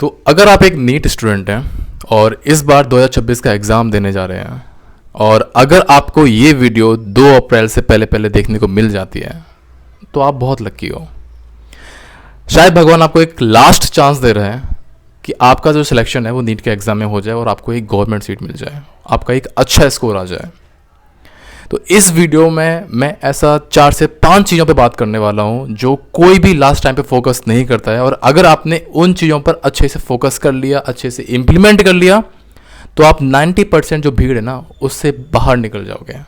तो अगर आप एक नीट स्टूडेंट हैं और इस बार 2026 का एग्ज़ाम देने जा रहे हैं और अगर आपको ये वीडियो 2 अप्रैल से पहले पहले देखने को मिल जाती है तो आप बहुत लकी हो। शायद भगवान आपको एक लास्ट चांस दे रहे हैं कि आपका जो सिलेक्शन है वो नीट के एग्ज़ाम में हो जाए और आपको एक गवर्नमेंट सीट मिल जाए, आपका एक अच्छा स्कोर आ जाए। तो इस वीडियो में मैं ऐसा 4 से 5 चीज़ों पे बात करने वाला हूँ जो कोई भी लास्ट टाइम पे फोकस नहीं करता है, और अगर आपने उन चीज़ों पर अच्छे से फोकस कर लिया, अच्छे से इम्प्लीमेंट कर लिया, तो आप 90% जो भीड़ है ना उससे बाहर निकल जाओगे।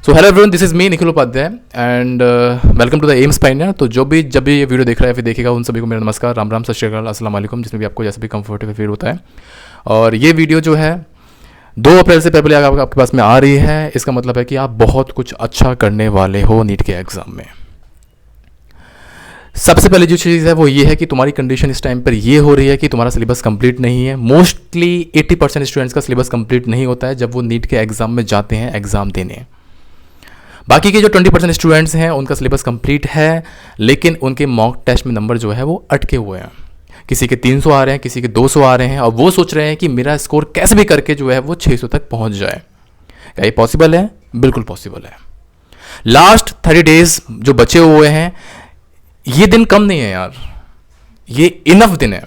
So hello everyone, this is me Nikhil Upadhyay and welcome to the AIIMS pioneer. तो जब भी ये वीडियो देख रहा है फिर देखेगा उन सभी को मेरा नमस्कार, राम राम, सत श्री अकाल, अस्सलाम वालेकुम, जिसमें भी आपको जैसे भी कंफर्टेबल फील होता है। और ये वीडियो जो है 2 अप्रैल से पहले आपके पास में आ रही है, इसका मतलब है कि आप बहुत कुछ अच्छा करने वाले हो नीट के एग्ज़ाम में। सबसे पहले जो चीज़ है वो ये है कि तुम्हारी कंडीशन इस टाइम पर ये हो रही है कि तुम्हारा सिलेबस कंप्लीट नहीं है। मोस्टली 80% स्टूडेंट्स का सिलेबस कंप्लीट नहीं होता है जब वो नीट के एग्ज़ाम में जाते हैं एग्ज़ाम देने। बाकी के जो 20% स्टूडेंट्स हैं उनका सिलेबस कंप्लीट है, लेकिन उनके मॉक टेस्ट में नंबर जो है वो अटके हुए हैं। किसी के 300 आ रहे हैं, किसी के 200 आ रहे हैं, और वो सोच रहे हैं कि मेरा स्कोर कैसे भी करके जो है वो 600 तक पहुंच जाए। क्या ये पॉसिबल है? बिल्कुल पॉसिबल है। लास्ट 30 डेज जो बचे हुए हैं, ये दिन कम नहीं है यार, ये इनफ दिन है।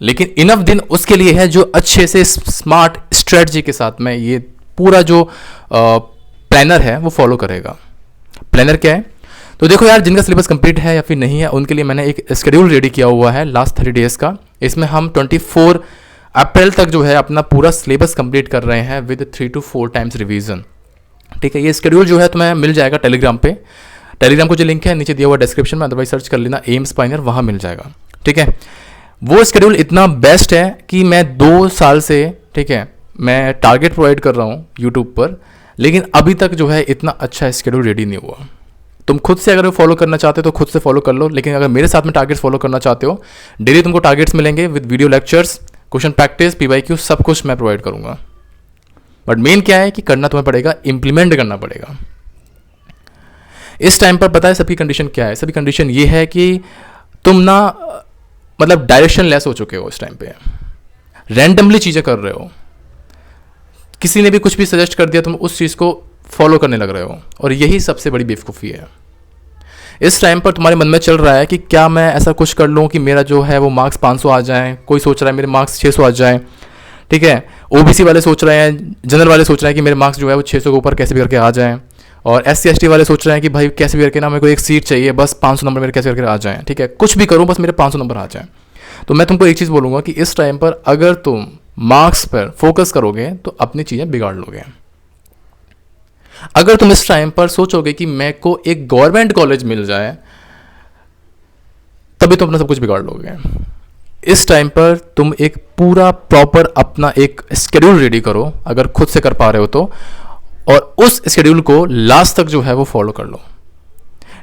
लेकिन इनफ दिन उसके लिए है जो अच्छे से स्मार्ट स्ट्रेटजी के साथ में ये पूरा जो प्लानर है वो फॉलो करेगा। प्लानर क्या है? तो देखो यार, जिनका सिलेबस कंप्लीट है या फिर नहीं है उनके लिए मैंने एक शेड्यूल रेडी किया हुआ है लास्ट 30 डेज का। इसमें हम 24 अप्रैल तक जो है अपना पूरा सिलेबस कंप्लीट कर रहे हैं विद 3 to 4 टाइम्स रिवीजन। ठीक है, ये शेड्यूल जो है तुम्हें मिल जाएगा टेलीग्राम पे। टेलीग्राम को जो लिंक है नीचे दिया हुआ डिस्क्रिप्शन में, अदरवाइज सर्च कर लेना एम्स पायनियर, वहाँ मिल जाएगा। ठीक है, वो शेड्यूल इतना बेस्ट है कि मैं 2 साल से, ठीक है, मैं टारगेट प्रोवाइड कर रहा हूँ यूट्यूब पर, लेकिन अभी तक जो है इतना अच्छा शेड्यूल रेडी नहीं हुआ। तुम खुद से अगर फॉलो करना चाहते हो तो खुद से फॉलो कर लो, लेकिन अगर मेरे साथ में टारगेट्स फॉलो करना चाहते हो, डेली तुमको टारगेट्स मिलेंगे with video lectures, question practice, PYQ, सब कुछ मैं प्रोवाइड करूंगा। बट मेन क्या है कि करना तुम्हें पड़ेगा, इंप्लीमेंट करना पड़ेगा। इस टाइम पर पता है सबकी कंडीशन क्या है? सभी कंडीशन ये है कि तुम ना मतलब डायरेक्शन लेस हो चुके हो। इस टाइम पे रैंडमली चीज़ें कर रहे हो, किसी ने भी कुछ भी सजेस्ट कर दिया, तुम उस चीज़ को फॉलो करने लग रहे हो, और यही सबसे बड़ी बेवकूफ़ी है। इस टाइम पर तुम्हारे मन में चल रहा है कि क्या मैं ऐसा कुछ कर लूँ कि मेरा जो है वो मार्क्स 500 आ जाएं, कोई सोच रहा है मेरे मार्क्स 600 आ जाएं। ठीक है, OBC वाले सोच रहे हैं, जनरल वाले सोच रहे हैं कि मेरे मार्क्स जो है वो 600 के ऊपर कैसे भी करके आ जाएं, और SC ST वाले सोच रहे हैं कि भाई कैसे भी करके ना मेरे को एक सीट चाहिए, बस 500 नंबर मेरे कैसे करके आ जाएं। ठीक है, कुछ भी करूँ बस मेरे 500 नंबर आ जाएं। तो मैं तुमको एक चीज़ बोलूँगा कि इस टाइम पर अगर तुम मार्क्स पर फोकस करोगे तो अपनी चीज़ें बिगाड़ लोगे। अगर तुम इस टाइम पर सोचोगे कि मेरे को एक गवर्नमेंट कॉलेज मिल जाए, तभी तुम अपना सब कुछ बिगाड़ लोगे। इस टाइम पर तुम एक पूरा प्रॉपर अपना एक शेड्यूल रेडी करो, अगर खुद से कर पा रहे हो तो, और उस शेड्यूल को लास्ट तक जो है वो फॉलो कर लो।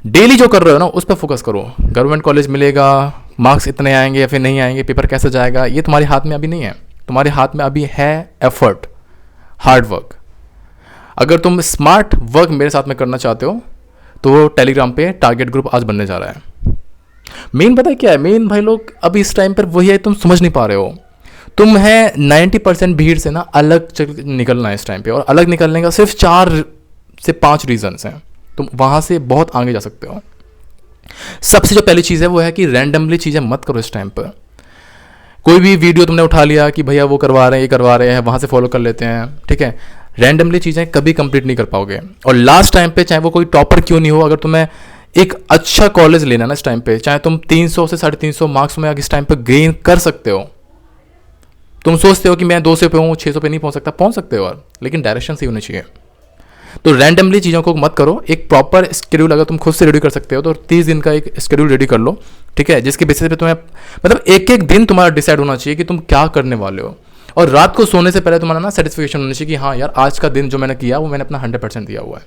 डेली जो कर रहे हो ना उस पर फोकस करो। गवर्नमेंट कॉलेज मिलेगा, मार्क्स इतने आएंगे या फिर नहीं आएंगे, पेपर कैसे जाएगा, ये तुम्हारे हाथ में अभी नहीं है। तुम्हारे हाथ में अभी है एफर्ट, हार्ड वर्क। अगर तुम स्मार्ट वर्क मेरे साथ में करना चाहते हो तो टेलीग्राम पे टारगेट ग्रुप आज बनने जा रहा है। मेन पता है क्या है? मेन भाई लोग अभी इस टाइम पर वही है, तुम समझ नहीं पा रहे हो। तुम है 90% भीड़ से ना अलग निकलना है इस टाइम पे, और अलग निकलने का सिर्फ 4 से 5 रीजंस हैं। तुम वहां से बहुत आगे जा सकते हो। सबसे जो पहली चीज़ है वो है कि रैंडमली चीज़ें मत करो। इस टाइम पर कोई भी वीडियो तुमने उठा लिया कि भैया वो करवा रहे हैं, ये करवा रहे हैं, वहां से फॉलो कर लेते हैं। ठीक है, रैंडमली चीज़ें कभी कंप्लीट नहीं कर पाओगे। और लास्ट टाइम पे चाहे वो कोई टॉपर क्यों नहीं हो, अगर तुम्हें एक अच्छा कॉलेज लेना ना इस टाइम पे, चाहे तुम 300 से 350 मार्क्स में इस टाइम पे गेन कर सकते हो। तुम सोचते हो कि मैं 200 पे हूँ, 600 पे नहीं पहुंच सकता, पहुंच सकते हो यार, लेकिन डायरेक्शन सही होनी चाहिए। तो रैंडमली चीज़ों को मत करो। एक प्रॉपर शेड्यूल अगर तुम खुद से रेडी कर सकते हो तो 30 दिन का एक शेड्यूल रेडी कर लो। ठीक है, जिसके बेसिस पे तुम्हें मतलब एक एक दिन तुम्हारा डिसाइड होना चाहिए कि तुम क्या करने वाले हो, और रात को सोने से पहले तुम्हारा ना सेटिस्फेक्शन होनी चाहिए कि हाँ यार, आज का दिन जो मैंने किया वो मैंने अपना 100% दिया हुआ है।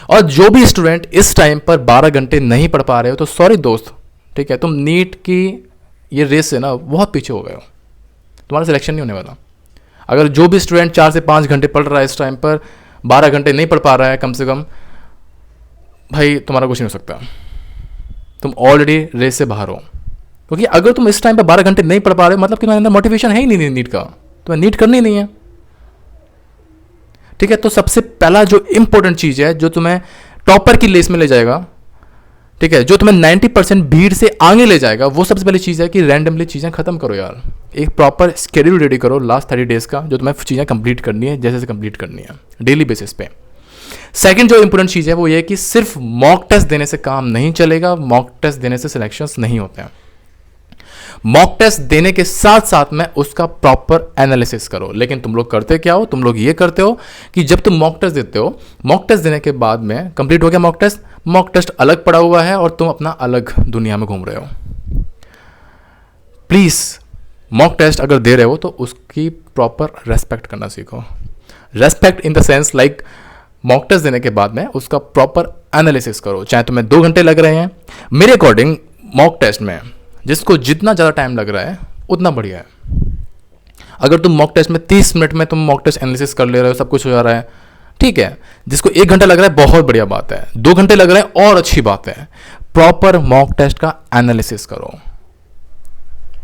और जो भी स्टूडेंट इस टाइम पर 12 घंटे नहीं पढ़ पा रहे हो तो सॉरी दोस्त, ठीक है, तुम नीट की ये रेस से ना बहुत पीछे हो गए हो, तुम्हारा सिलेक्शन नहीं होने वाला। अगर जो भी स्टूडेंट 4 से 5 घंटे पढ़ रहा है इस टाइम पर, 12 घंटे नहीं पढ़ पा रहा है कम से कम, भाई तुम्हारा कुछ नहीं हो सकता। तुम ऑलरेडी रेस से बाहर हो। क्योंकि अगर तुम इस टाइम पे 12 घंटे नहीं पढ़ पा रहे हो मतलब कि तुम्हारे अंदर मोटिवेशन है ही नहीं नीट का, तुम्हें नीट करनी नहीं है। ठीक है, तो सबसे पहला जो इंपॉर्टेंट चीज है जो तुम्हें टॉपर की लिस्ट में ले जाएगा, ठीक है, जो तुम्हें 90% भीड़ से आगे ले जाएगा, वो सबसे पहली चीज़ है कि रैंडमली चीज़ें खत्म करो यार। एक प्रॉपर स्केड्यूल रेडी करो लास्ट 30 डेज का, जो तुम्हें चीज़ें कंप्लीट करनी है, जैसे कंप्लीट करनी है डेली बेसिस पे। सेकंड जो इंपॉर्टेंट चीज़ है वो ये कि सिर्फ मॉक टेस्ट देने से काम नहीं चलेगा, मॉक टेस्ट देने से सिलेक्शंस नहीं होते हैं। मॉक टेस्ट देने के साथ साथ में उसका प्रॉपर एनालिसिस करो। लेकिन तुम लोग करते क्या हो, तुम लोग ये करते हो कि जब तुम मॉक टेस्ट देते हो, मॉक टेस्ट देने के बाद में कंप्लीट हो गया मॉक टेस्ट अलग पड़ा हुआ है और तुम अपना अलग दुनिया में घूम रहे हो। प्लीज मॉक टेस्ट अगर दे रहे हो तो उसकी प्रॉपर रेस्पेक्ट करना सीखो। Respect in the sense like mock test देने के बाद में उसका प्रॉपर एनालिसिस करो, चाहे तुम्हें 2 घंटे लग रहे हैं। मेरे अकॉर्डिंग मॉक टेस्ट में जिसको जितना ज़्यादा टाइम लग रहा है उतना बढ़िया है। अगर तुम मॉक टेस्ट में 30 मिनट में तुम मॉक टेस्ट एनालिसिस कर ले रहे हो, सब कुछ हो जा रहा है, ठीक है। जिसको 1 घंटा लग रहा है बहुत बढ़िया बात है, 2 घंटे लग रहे हैं और अच्छी बात है। प्रॉपर मॉक टेस्ट का एनालिसिस करो।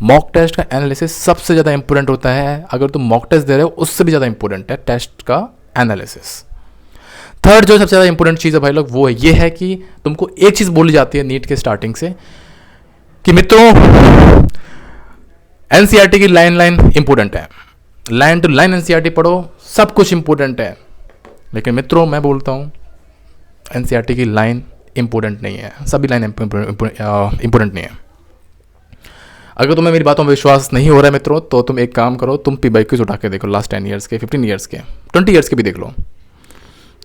मॉक टेस्ट का एनालिसिस सबसे ज़्यादा इंपॉर्टेंट होता है। अगर तुम मॉक टेस्ट दे रहे हो उससे भी ज़्यादा इंपॉर्टेंट है टेस्ट का एनालिसिस। थर्ड जो सबसे ज़्यादा इंपॉर्टेंट चीज़ है भाई लोग वो ये है कि तुमको एक चीज़ बोली जाती है नीट के स्टार्टिंग से कि मित्रों एनसीईआरटी की लाइन इंपॉर्टेंट है, लाइन टू लाइन एनसीईआरटी पढ़ो, सब कुछ इंपॉर्टेंट है। लेकिन मित्रों मैं बोलता हूँ एनसीईआरटी की लाइन इंपॉर्टेंट नहीं है, सभी लाइन इंपॉर्टेंट नहीं है। अगर तुम्हें मेरी बातों में विश्वास नहीं हो रहा है मित्रों, तो तुम एक काम करो, तुम PYQs उठा के देखो लास्ट 10 ईयर्स के, 15 ईयर्स के, 20 ईयर्स के भी देख लो,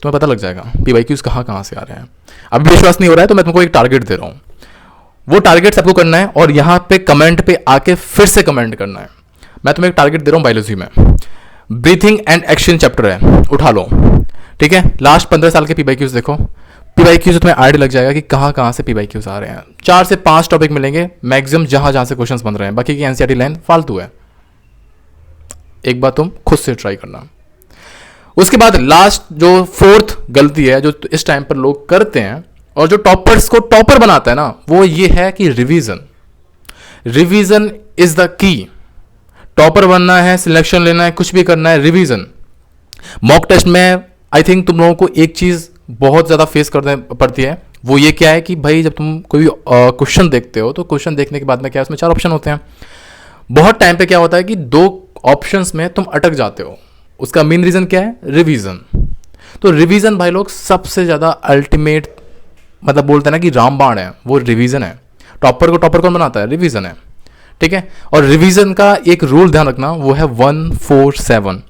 तुम्हें पता लग जाएगा PYQs कहाँ से आ रहे हैं। अभी विश्वास नहीं हो रहा है तो मैं तुमको एक टारगेट दे रहा हूँ, वो टारगेट सबको करना है और यहाँ पे कमेंट पे आके फिर से कमेंट करना है। मैं तुम्हें एक टारगेट दे रहा हूँ बायोलॉजी में, ब्रीथिंग एंड एक्शन चैप्टर है, उठा लो, ठीक है। लास्ट 15 साल के PYQs देखो, PYQs तुम्हें आइडिया लग जाएगा कि कहाँ से PYQs आ रहे हैं। 4 से 5 टॉपिक मिलेंगे मैक्सिमम जहाँ से क्वेश्चंस बन रहे हैं, बाकी की एनसीईआरटी लाइन फालतू है। एक बार तुम खुद से ट्राई करना। उसके बाद लास्ट जो 4th गलती है जो इस टाइम पर लोग करते हैं और जो टॉपर्स को टॉपर बनाता है ना, वो ये है कि revision is the key. Topper बनना है, सिलेक्शन लेना है, कुछ भी करना है, रिवीजन। मॉक टेस्ट में आई थिंक तुम लोगों को एक चीज बहुत ज्यादा फेस करने पड़ती है, वो ये क्या है कि भाई जब तुम कोई क्वेश्चन देखते हो तो क्वेश्चन देखने के बाद में क्या है, उसमें 4 ऑप्शन होते हैं। बहुत टाइम पे क्या होता है कि 2 ऑप्शंस में तुम अटक जाते हो। उसका मेन रीजन क्या है, रिवीजन। तो रिवीजन भाई लोग सबसे ज्यादा अल्टीमेट, मतलब बोलते हैं ना कि रामबाण है, वो रिवीजन है। टॉपर को टॉपर कौन बनाता है, रिवीजन है, ठीक है। और रिवीजन का एक रूल ध्यान रखना, वो है 147।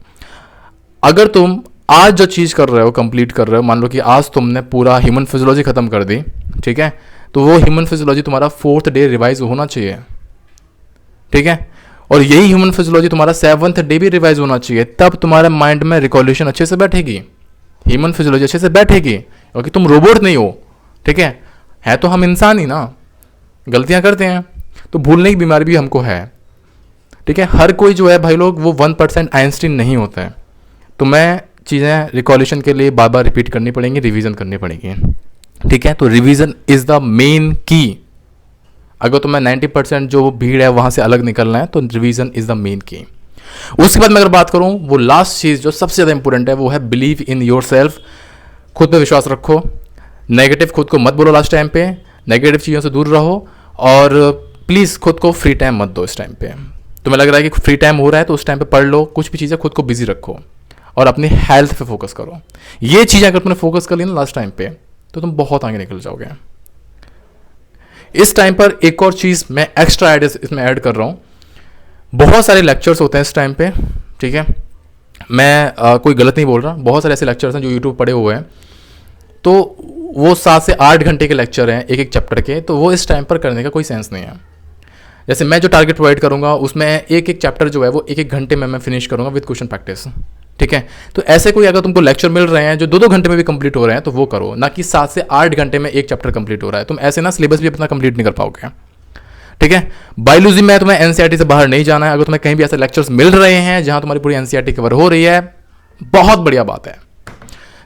अगर तुम आज जो चीज कर रहे हो, कंप्लीट कर रहे हो, मान लो कि आज तुमने पूरा ह्यूमन फिजियोलॉजी खत्म कर दी, ठीक है, तो वो ह्यूमन फिजियोलॉजी तुम्हारा 4th डे रिवाइज होना चाहिए, ठीक है। और यही ह्यूमन फिजियोलॉजी तुम्हारा 7th डे भी रिवाइज होना चाहिए, तब तुम्हारे माइंड में रिकॉलेशन अच्छे से बैठेगी, ह्यूमन फिजियोलॉजी अच्छे से बैठेगी, क्योंकि तुम रोबोट नहीं हो, ठीक है तो हम इंसान ही ना, गलतियां करते हैं, तो भूलने की बीमारी भी हमको है, ठीक है। हर कोई जो है भाई लोग वो 1% आइंस्टीन नहीं होता है। तो मैं चीज़ें रिकॉलेशन के लिए बार बार रिपीट करनी पड़ेंगी, रिवीजन करनी पड़ेगी, ठीक है। तो रिवीजन इज द मेन की। अगर तुम्हें 90% जो भीड़ है वहां से अलग निकलना है तो रिवीजन इज द मेन की। उसके बाद मैं अगर बात करूं, वो लास्ट चीज जो सबसे ज्यादा इंपॉर्टेंट है वो है बिलीव इन योर सेल्फ। खुद पे विश्वास रखो, नेगेटिव खुद को मत बोलो लास्ट टाइम पे, नेगेटिव चीज़ों से दूर रहो और प्लीज़ खुद को फ्री टाइम मत दो इस टाइम पे। तुम्हें लग रहा है कि फ्री टाइम हो रहा है तो उस टाइम पे पढ़ लो, कुछ भी चीज़ें खुद को बिजी रखो और अपनी हेल्थ पे फोकस करो। ये चीज़ें अगर तुमने फोकस कर ली ना लास्ट टाइम पे तो तुम बहुत आगे निकल जाओगे। इस टाइम पर एक और चीज़ मैं एक्स्ट्रा इसमें ऐड कर रहा हूँ। बहुत सारे लेक्चर्स होते हैं इस टाइम पे, ठीक है, मैं कोई गलत नहीं बोल रहा, बहुत सारे ऐसे लेक्चर्स हैं जो यूट्यूब पड़े हुए हैं, तो वो 7 से 8 घंटे के लेक्चर हैं एक चैप्टर के, तो वो इस टाइम पर करने का कोई सेंस नहीं है। जैसे मैं जो टारगेट प्रोवाइड करूंगा उसमें एक चैप्टर जो है वो 1 घंटे में मैं फिनिश करूंगा विद क्वेश्चन प्रैक्टिस, ठीक है। तो ऐसे कोई अगर तुमको लेक्चर मिल रहे हैं जो 2-2 घंटे में भी कंप्लीट हो रहे हैं तो वो करो, ना कि 7 से 8 घंटे में एक चैप्टर कंप्लीट हो रहा है। तुम ऐसे ना सिलेबस भी अपना कंप्लीट नहीं कर पाओगे, ठीक है। बायोलॉजी में तुम्हें एनसीईआरटी से बाहर नहीं जाना है। अगर तुम्हें कहीं भी ऐसे लेक्चर्स मिल रहे हैं जहां तुम्हारी पूरी एनसीईआरटी कवर हो रही है, बहुत बढ़िया बात है,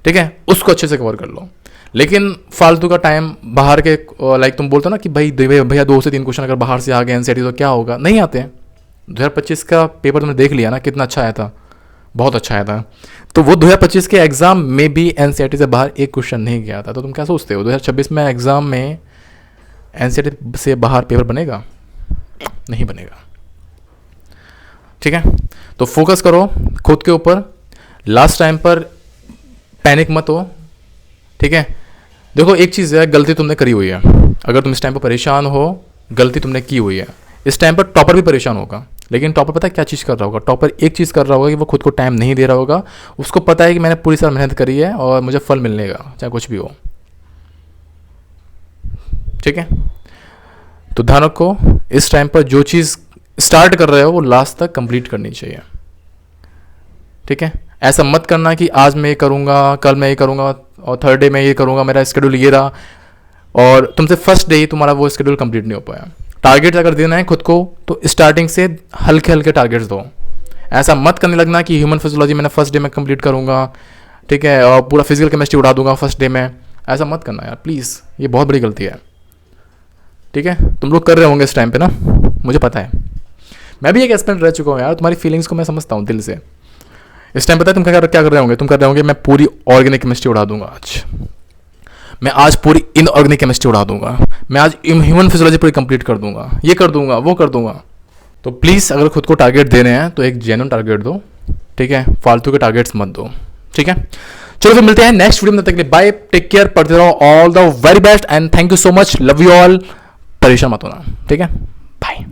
ठीक है, उसको अच्छे से कवर कर लो। लेकिन फालतू का टाइम बाहर के लाइक तुम बोलते हो ना कि भाई भैया 2 से 3 क्वेश्चन अगर बाहर से आ गए एनसीईआरटी तो क्या होगा, नहीं आते हैं। 2025 का पेपर तुमने देख लिया ना, कितना अच्छा आया था, बहुत अच्छा आया था। तो वो 2025 के एग्जाम में भी एनसीईआरटी से बाहर एक क्वेश्चन नहीं गया था। तो तुम क्या सोचते हो 2026 में एग्जाम में एनसीईआरटी से बाहर पेपर बनेगा? नहीं बनेगा। ठीक है, तो फोकस करो खुद के ऊपर, लास्ट टाइम पर पैनिक मत हो। ठीक है, देखो एक चीज़ है, गलती तुमने करी हुई है। अगर तुम इस टाइम पर परेशान हो, गलती तुमने की हुई है। इस टाइम पर टॉपर भी परेशान होगा, लेकिन टॉपर पता है क्या चीज़ कर रहा होगा? टॉपर एक चीज़ कर रहा होगा कि वो खुद को टाइम नहीं दे रहा होगा। उसको पता है कि मैंने पूरी साल मेहनत करी है और मुझे फल मिलने का, चाहे कुछ भी हो। ठीक है, तो ध्यान रखो, इस टाइम पर जो चीज़ स्टार्ट कर रहे हो वो लास्ट तक कंप्लीट करनी चाहिए। ठीक है, ऐसा मत करना कि आज मैं ये करूँगा, कल मैं ये करूँगा और थर्ड डे मैं ये करूँगा, मेरा स्केड्यूल ये रहा, और तुमसे फर्स्ट डे ही तुम्हारा वो स्केड्यूल कंप्लीट नहीं हो पाया। टारगेट अगर देना है खुद को तो स्टार्टिंग से हल्के हल्के टारगेट्स दो। ऐसा मत करने लगना कि ह्यूमन फिजियोलॉजी मैंने फर्स्ट डे में कंप्लीट करूँगा, ठीक है, और पूरा फिजिकल केमिस्ट्री उड़ा दूंगा फर्स्ट डे में। ऐसा मत करना यार प्लीज़, ये बहुत बड़ी गलती है। ठीक है, तुम लोग कर रहे होंगे इस टाइम पे ना, मुझे पता है, मैं भी एक एस्पिरेंट रह चुका हूँ यार, तुम्हारी फीलिंग्स को मैं समझता हूँ दिल से। इस टाइम पता है तुम क्या कर रहे होंगे? तुम कर रहे होंगे मैं पूरी ऑर्गेनिक केमिस्ट्री उड़ा दूंगा आज, मैं आज पूरी इनऑर्गेनिक केमिस्ट्री उड़ा दूंगा, मैं आज ह्यूमन फिजियोलॉजी पूरी कंप्लीट कर दूंगा, ये कर दूंगा, वो कर दूंगा। तो प्लीज़ अगर खुद को टारगेट देने हैं तो एक जेन्युइन टारगेट दो। ठीक है, फालतू के टारगेट्स मत दो। ठीक है, चलो फिर मिलते हैं नेक्स्ट वीडियो में, तब तक के लिए बाय, टेक केयर, पढ़ते रहो, all the very best and thank you so much, love you all. परेशान मत होना। ठीक है, बाय।